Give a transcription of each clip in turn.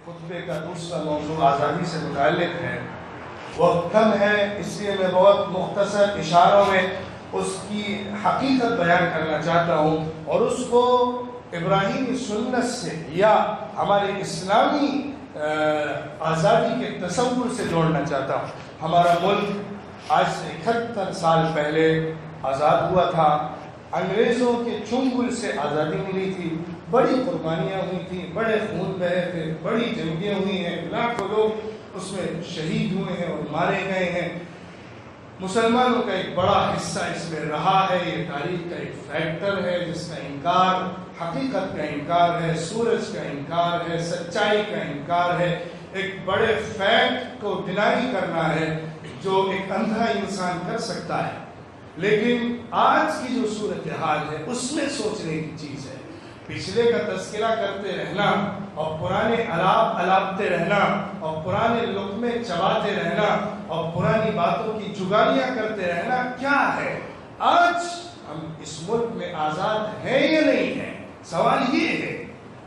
خطبے کا دوسرا موضوع آزادی سے متعلق ہے. وقت کم ہے اس لیے میں بہت مختصر اشاروں میں اس کی حقیقت بیان کرنا چاہتا ہوں اور اس کو ابراہیمی سنت سے یا ہمارے اسلامی آزادی کے تصور سے جوڑنا چاہتا ہوں. ہمارا ملک آج سے 71 سال پہلے آزاد ہوا تھا. انگریزوں کے چنگل سے آزادی ملی تھی. بڑی قربانیاں ہوئی تھیں, بڑے خون بہے تھے, بڑی جنگیں ہوئی ہیں, لاکھوں لوگ اس میں شہید ہوئے ہیں اور مارے گئے ہیں. مسلمانوں کا ایک بڑا حصہ اس میں رہا ہے. یہ تاریخ کا ایک فیکٹر ہے جس کا انکار حقیقت کا انکار ہے, سورج کا انکار ہے, سچائی کا انکار ہے. ایک بڑے فیکٹ کو ڈینائی کرنا ہے جو ایک اندھا انسان کر سکتا ہے. لیکن آج کی جو صورتحال ہے اس میں سوچنے کی چیز ہے. پچھلے کا تذکرہ کرتے رہنا اور پرانے الاپ الاپتے رہنا اور پرانے لقمے چباتے رہنا اور پرانی باتوں کی جگالیاں کرتے رہنا کیا ہے؟ آج ہم اس ملک میں آزاد ہیں یا نہیں ہیں؟ سوال یہ ہے.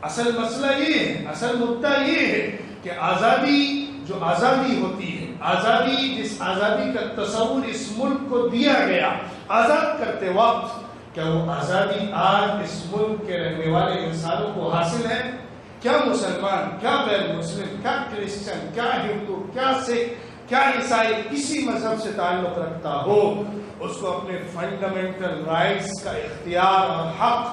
اصل مسئلہ یہ ہے, اصل مدعا یہ ہے کہ آزادی جو آزادی ہوتی ہے, آزادی جس آزادی کا تصور اس ملک کو دیا گیا آزاد کرتے وقت, کیا وہ آزادی آج اس ملک کے رہنے والے انسانوں کو حاصل ہے؟ کیا مسلمان, کیا غیر مسلم, کیا کرسچن, کیا ہندو, کیا سکھ, کیا عیسائی کسی مذہب سے تعلق رکھتا ہو اس کو اپنے فنڈامنٹل رائٹس کا اختیار اور حق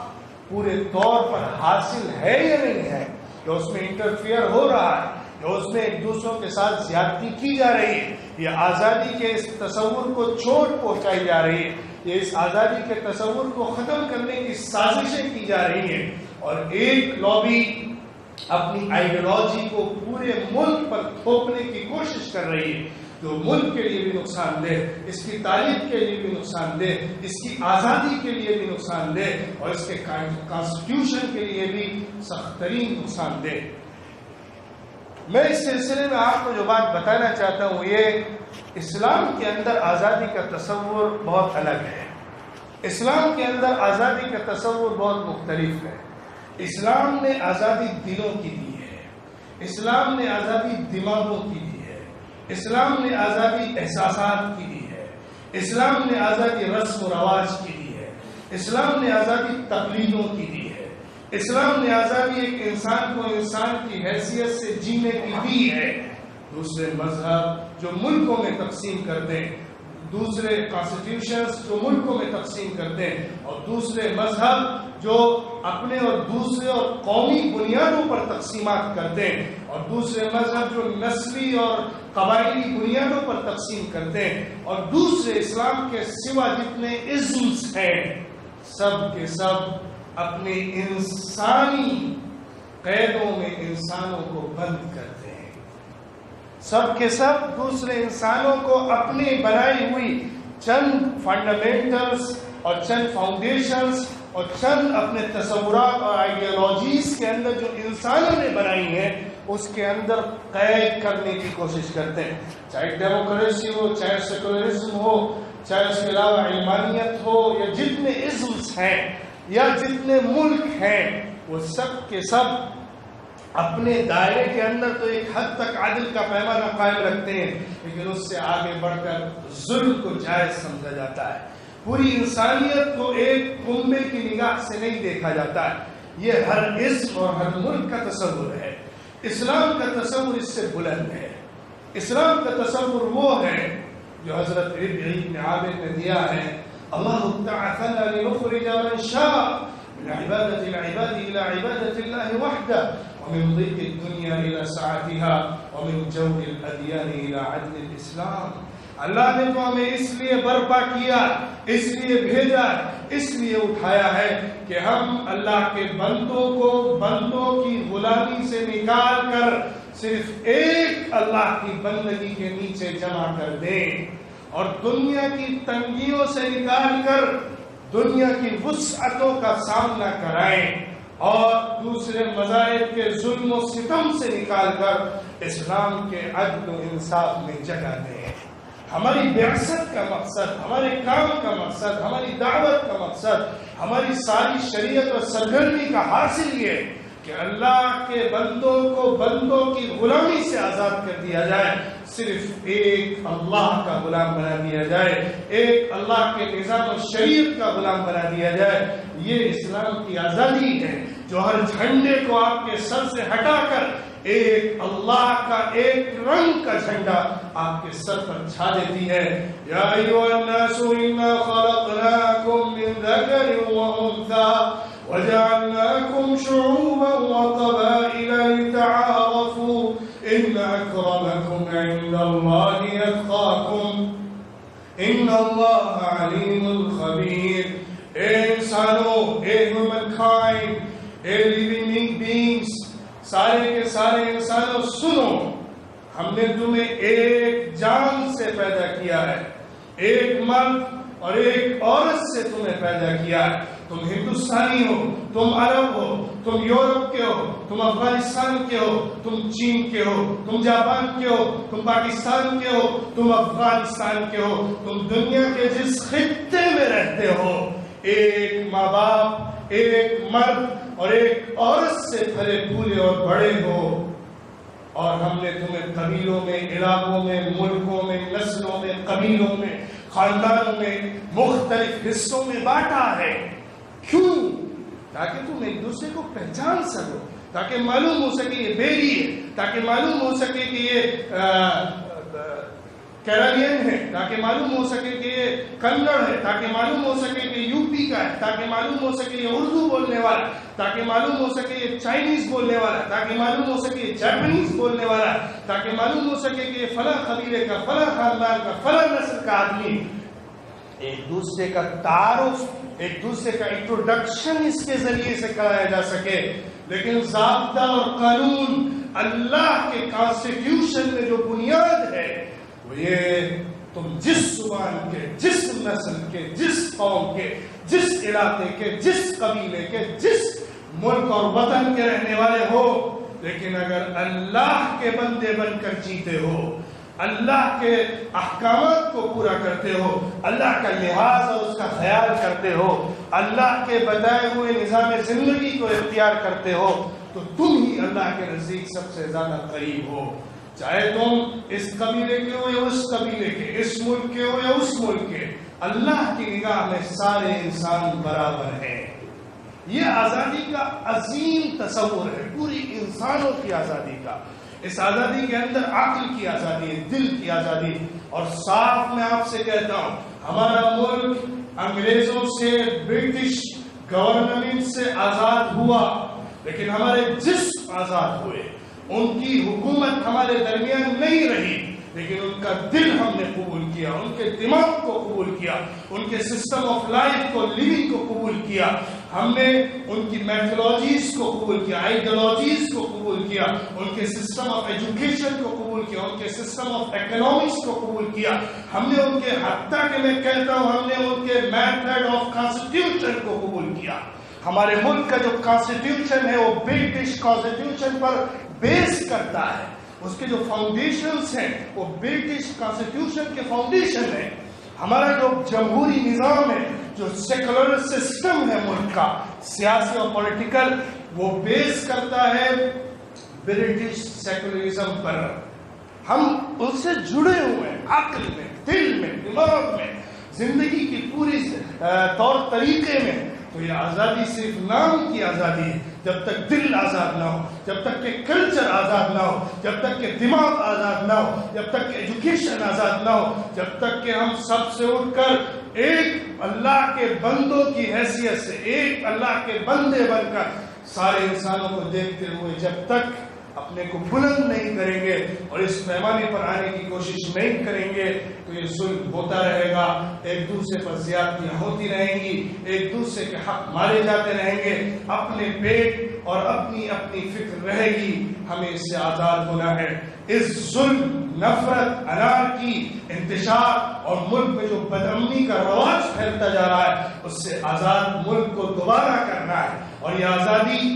پورے طور پر حاصل ہے یا نہیں ہے؟ کہ اس میں انٹرفیئر ہو رہا ہے, کہ اس میں ایک دوسروں کے ساتھ زیادتی کی جا رہی ہے, یہ آزادی کے اس تصور کو چوٹ پہنچائی جا رہی ہے, یہ اس آزادی کے تصور کو ختم کرنے کی سازشیں کی جا رہی ہیں, اور ایک لابی اپنی آئیڈیالوجی کو پورے ملک پر تھوپنے کی کوشش کر رہی ہے جو ملک کے لیے بھی نقصان دہ, اس کی تاریخ کے لیے بھی نقصان دہ, اس کی آزادی کے لیے بھی نقصان دہ اور اس کے کانسٹیٹیوشن کے لیے بھی سخت ترین نقصان دہ. میں اس سلسلے میں آپ کو جو بات بتانا چاہتا ہوں یہ اسلام کے اندر آزادی کا تصور بہت الگ ہے. اسلام کے اندر آزادی کا تصور بہت مختلف ہے. اسلام نے آزادی دلوں کی دی ہے, اسلام نے آزادی دماغوں کی دی ہے, اسلام نے آزادی احساسات کی دی ہے, اسلام نے آزادی رسم و رواج کی دی ہے, اسلام نے آزادی تقلیدوں کی دی ہے, اسلام نے آزادی ایک انسان کو انسان کی حیثیت سے جینے کی دی ہے. دوسرے مذہب جو ملکوں میں تقسیم کرتے ہیں, دوسرے کانسٹیٹیوشنز جو ملکوں میں تقسیم کرتے ہیں, اور دوسرے مذہب جو اپنے اور دوسرے اور قومی بنیادوں پر تقسیمات کرتے ہیں, اور دوسرے مذہب جو نسلی اور قبائلی بنیادوں پر تقسیم کرتے ہیں, اور دوسرے اسلام کے سوا جتنے ازمز ہیں سب کے سب اپنے انسانی قیدوں میں انسانوں کو بند کرتے ہیں. سب کے سب دوسرے انسانوں کو اپنی بنائی ہوئی چند فنڈامنٹلز اور چند فاؤنڈیشنز اور چند اپنے تصورات اور آئیڈیالوجیز کے اندر جو انسانوں نے بنائی ہیں اس کے اندر قید کرنے کی کوشش کرتے ہیں. چاہے ڈیموکریسی ہو, چاہے سیکولرزم ہو, چاہے اس کے علاوہ علمانیت ہو, یا جتنے ازمز ہیں یا جتنے ملک ہیں, وہ سب کے سب اپنے دائرے کے اندر تو ایک حد تک عدل کا پیمانہ قائم رکھتے ہیں, لیکن اس سے آگے بڑھ کر ظلم کو جائز سمجھا جاتا ہے. پوری انسانیت کو ایک کنبے کی نگاہ سے نہیں دیکھا جاتا ہے. یہ ہر عزم اور ہر ملک کا تصور ہے. اسلام کا تصور اس سے بلند ہے. اسلام کا تصور وہ ہے جو حضرت ربعی بن عامر نے دیا ہے, اللہ تعالی لنخرج من شاء من عبادة العباد إلى عبادة الله وحده ومن ضيق الدنيا إلى سعتها ومن جور الأديان إلى عدل الإسلام. اللہ نے تو ہمیں اس لیے برپا کیا, اس لیے بھیجا, اس لیے اٹھایا ہے کہ ہم اللہ کے بندوں کو بندوں کی غلامی سے نکال کر صرف ایک اللہ کی بندگی کے نیچے جمع کر دیں, اور دنیا کی تنگیوں سے نکال کر دنیا کی وسعتوں کا سامنا کرائیں, اور دوسرے مذاہب کے ظلم و ستم سے نکال کر اسلام کے عدل و انصاف میں جگہ دیں. ہماری بعثت کا مقصد, ہمارے کام کا مقصد, ہماری دعوت کا مقصد, ہماری ساری شریعت اور سرگرمی کا حاصل یہ کہ اللہ کے بندوں کو بندوں کی غلامی سے آزاد کر دیا جائے، صرف ایک اللہ کا غلام بنا دیا جائے، ایک اللہ کے نظام و شریعت کا غلام بنا دیا جائے۔ یہ اسلام کی آزادی ہے جو ہر جھنڈے کو آپ کے سر سے ہٹا کر ایک اللہ کا ایک رنگ کا جھنڈا آپ کے سر پر چھا دیتی ہے۔ یا ایھا الناس انا خلقناکم من ذکر و انثی وجعلناکم شعوبا وقبائل لتعارفوا ان اکرمکم عند اللہ اتقاکم ان اللہ علیم خبیر۔ اے انسانوں، اے ہیومن کائنڈ، اے لیونگ بینگز، سارے کے سارے انسانوں سنو، ہم نے تمہیں ایک جان سے پیدا کیا ہے، ایک مرد اور ایک عورت سے تمہیں پیدا کیا ہے۔ تم ہندوستانی ہو، تم عرب ہو، تم یورپ کے ہو، تم افغانستان کے ہو، تم چین کے ہو، تم جاپان کے ہو، تم پاکستان کے ہو، تم افغانستان کے ہو، تم دنیا کے جس خطے میں رہتے ہو، ایک ماں باپ، ایک مرد اور ایک عورت سے پھلے پھولے اور بڑے ہو، اور ہم نے تمہیں قبیلوں میں، علاقوں میں، ملکوں میں، نسلوں میں، قبیلوں میں، خاندانوں میں، مختلف حصوں میں بانٹا ہے۔ کیوں؟ تاکہ تم ایک دوسرے کو پہچان سکو، تاکہ معلوم ہو سکے یہ بیری ہے، تاکہ معلوم ہو سکے کہ یہ کیرالین ہے، تاکہ معلوم ہو سکے کہ یہ کنڑ ہے، تاکہ معلوم ہو سکے کہ یو پی کا ہے، تاکہ معلوم ہو سکے یہ اردو بولنے والا، تاکہ معلوم ہو سکے یہ چائنیز بولنے والا، تاکہ معلوم ہو سکے یہ جاپنیز بولنے والا، تاکہ معلوم ہو سکے کہ یہ فلاں قبیلے کا، فلاں خاندان کا، فلاں نسل کا آدمی۔ ایک دوسرے کا تعارف، ایک دوسرے کا انٹروڈکشن اس کے ذریعے سے کرایا جا سکے۔ لیکن ضابطہ اور قانون، اللہ کے کانسٹیٹیوشن میں جو بنیاد ہے وہ یہ تم جس زبان کے، جس نسل کے، جس قوم کے، جس علاقے کے، جس قبیلے کے، جس ملک اور وطن کے رہنے والے ہو، لیکن اگر اللہ کے بندے بن کر جیتے ہو، اللہ کے احکامات کو پورا کرتے ہو، اللہ کا لحاظ اور اس کا خیال کرتے ہو، اللہ کے بتائے ہوئے نظام زندگی کو اختیار کرتے ہو، تو تم ہی اللہ کے نزدیک سب سے زیادہ قریب ہو۔ چاہے تم اس قبیلے کے ہو یا اس قبیلے کے، اس ملک کے ہو یا اس ملک کے، اللہ کی نگاہ میں سارے انسان برابر ہیں۔ یہ آزادی کا عظیم تصور ہے، پوری انسانوں کی آزادی کا۔ اس آزادی کے اندر عقل کی آزادی ہے، دل کی آزادی، اور صاف میں آپ سے کہتا ہوں، ہمارا ملک انگریزوں سے، برٹش گورنمنٹ سے آزاد ہوا، لیکن ہمارے جسم آزاد ہوئے، ان کی حکومت ہمارے درمیان نہیں رہی، لیکن ان کا دل ہم نے قبول کیا، ان کے دماغ کو قبول کیا، ان کے سسٹم آف لائف کو، لیونگ کو قبول کیا، ہم نے ان کی میتھولوجیز کو قبول کیا، آئیڈیالوجیز کو قبول کیا، ان کے سسٹم آف ایجوکیشن کو قبول کیا، ان کے سسٹم آف اکنامکس کو قبول کیا، ہم نے ان کے، حتیٰ کہ میں کہتا ہوں ہم نے ان کے میتھڈ آف کانسٹیٹیوشن کو قبول کیا۔ ہمارے ملک کا جو کانسٹیٹیوشن ہے وہ برٹش کانسٹیٹیوشن پر بیس کرتا ہے، اس کے جو فاؤنڈیشنز ہیں وہ برٹش کانسٹیٹیوشن کے فاؤنڈیشن ہیں۔ ہمارا جو جمہوری نظام ہے، جو سیکولر سسٹم ہے ملک کا، سیاسی اور پولیٹیکل، وہ بیس کرتا ہے برٹش سیکولرزم پر۔ ہم ان سے جڑے ہوئے ہیں، عقل میں، دل میں، دماغ میں، زندگی کی پوری طور طریقے میں۔ تو یہ آزادی صرف نام کی آزادی ہے، جب تک دل آزاد نہ ہو، جب تک کہ کلچر آزاد نہ ہو، جب تک کہ دماغ آزاد نہ ہو، جب تک کہ ایجوکیشن آزاد نہ ہو، جب تک کہ ہم سب سے اٹھ کر ایک اللہ کے بندوں کی حیثیت سے، ایک اللہ کے بندے بن کر سارے انسانوں کو دیکھتے ہوئے جب تک اپنے کو بلند نہیں کریں گے اور اس پیمانے پر آنے کی کوشش نہیں کریں گے، تو یہ ظلم ہوتا رہے گا، ایک دوسرے پر زیادتیاں ہوتی رہیں گی، ایک دوسرے کے حق مارے جاتے رہیں گے، اپنے پیٹ اور اپنی اپنی فکر رہے گی۔ ہمیں اس سے آزاد ہونا ہے۔ اس ظلم، نفرت، انارکی، انتشار اور ملک میں جو بدامنی کا رواج پھیلتا جا رہا ہے، اس سے آزاد ملک کو دوبارہ کرنا ہے، اور یہ آزادی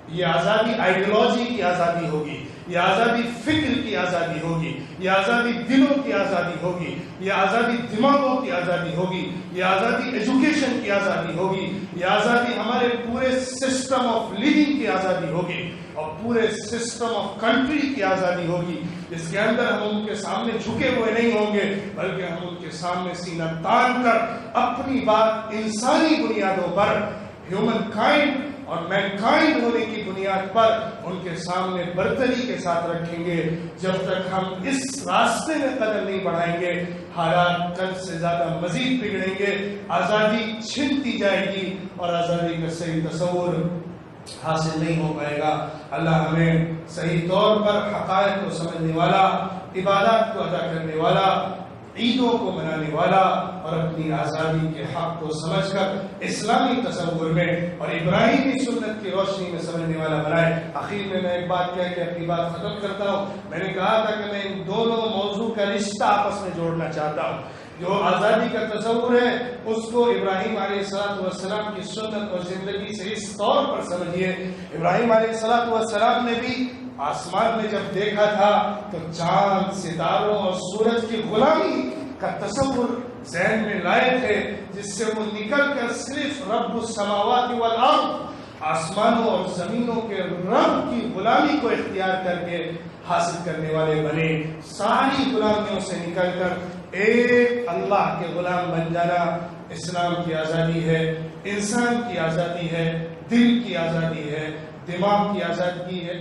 یہ آزادی آئیڈیالوجی کی آزادی ہوگی، یہ آزادی فکر کی آزادی ہوگی، یہ آزادی دلوں کی آزادی ہوگی، یہ آزادی دماغوں کی آزادی ہوگی، یہ آزادی ایجوکیشن کی آزادی ہوگی، یہ آزادی ہمارے پورے سسٹم آف لیونگ کی آزادی ہوگی، اور پورے سسٹم آف کنٹری کی آزادی ہوگی، جس کے اندر ہم ان کے سامنے جھکے ہوئے نہیں ہوں گے، بلکہ ہم ان کے سامنے سینہ تان کر اپنی بات انسانی بنیادوں پر، ہیومن کائنڈ اور مین کائنڈ ہونے کی بنیاد پر ان کے سامنے برتری کے ساتھ رکھیں گے۔ جب تک ہم اس راستے میں قدم نہیں بڑھائیں گے، حالات کل سے زیادہ مزید بگڑیں گے، آزادی چھنتی جائے گی اور آزادی کا صحیح تصور حاصل نہیں ہو پائے گا۔ اللہ ہمیں صحیح طور پر حقائق کو سمجھنے والا، عبادات کو ادا کرنے والا، عیدوں کو منانے والا اور اپنی آزادی کے حق کو سمجھ کر اسلامی تصور میں اور ابراہیمی سنت کی روشنی میں سمجھنے والا بنائے۔ آخر میں ایک بات کہہ کے اپنی بات ختم کرتا ہوں۔ میں نے کہا تھا کہ میں ان دونوں موضوع کا رشتہ آپس میں جوڑنا چاہتا ہوں۔ جو آزادی کا تصور ہے اس کو ابراہیم علیہ السلام کی سنت اور زندگی سے اس طور پر سمجھیے۔ ابراہیم علیہ السلام نے بھی آسمان میں جب دیکھا تھا تو چاند، ستاروں اور سورج کی غلامی کا تصور ذہن میں لائے تھے، جس سے وہ نکل کر صرف رب السماوات والارض، آسمانوں اور زمینوں کے رب کی غلامی کو اختیار کر کے حاصل کرنے والے بنے۔ ساری غلامیوں سے نکل کر ایک اللہ کے غلام بن جانا اسلام کی آزادی ہے، انسان کی آزادی ہے، دل کی آزادی ہے، دماغ کی آزادی ہے۔